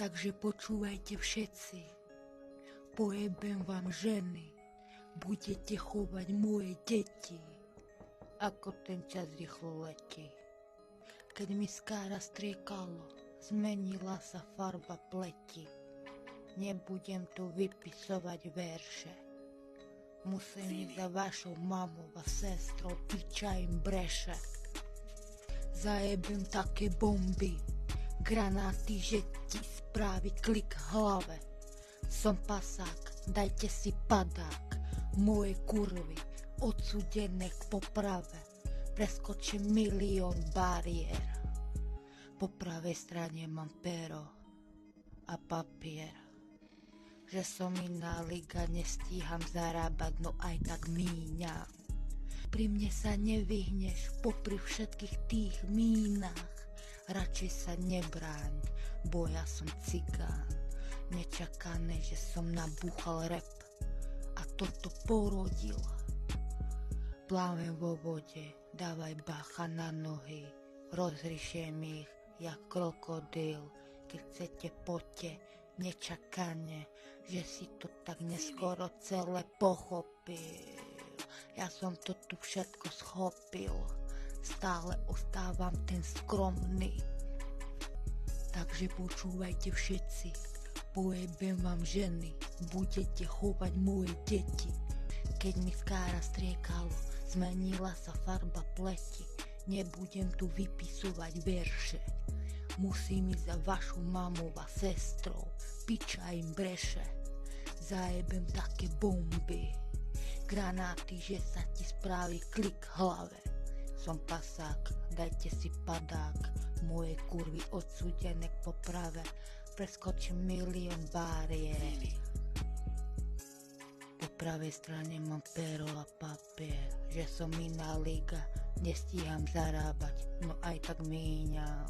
Takže počúvajte všetci, pojebem vám ženy, budete chovať moje deti. Ako ten čas rýchlo letí. Keď mi skára striekalo, zmenila sa farba pleti. Nebudem tu vypisovať verše. Musím ísť za vašou mamou a sestrou, piča im breše. Zajebem také bomby, granáty, že ti spraví klik v hlave. Som pasák, dajte si padák, moje kurvy, odsúdené k poprave. Preskočím milión bariér. Po pravej strane mám pero a papier. Že som iná liga, nestíham zarábať, no aj tak míňam. Pri mne sa nevyhneš, popri všetkých tých mínach. Radšej sa nebráň, bo ja som cigán. Nečakané, že som nabúchal rap a toto porodil. Plávam vo vode, dávaj bacha na nohy, rozrišiem ich jak krokodil. Keď chcete, poďte, nečakane, že si to tak neskoro celé pochopil. Ja som to tu všetko schopil, stále ostávam ten skromný. Takže počúvajte všetci, pojebem vám ženy, budete chovať moje deti. Keď mi skára striekalo, zmenila sa farba pleti. Nebudem tu vypisovať verše. Musím ísť za vašu mamou a sestrou, piča im breše. Zajebem také bomby, granáty, že sa ti spraví klik v hlave. Som pasák, dajte si padák, moje kurvy odsúdené k poprave. Preskočím milión bariér. Po pravej strane mám pero a papier, že som iná liga, nestíham zarábať, no aj tak míňam.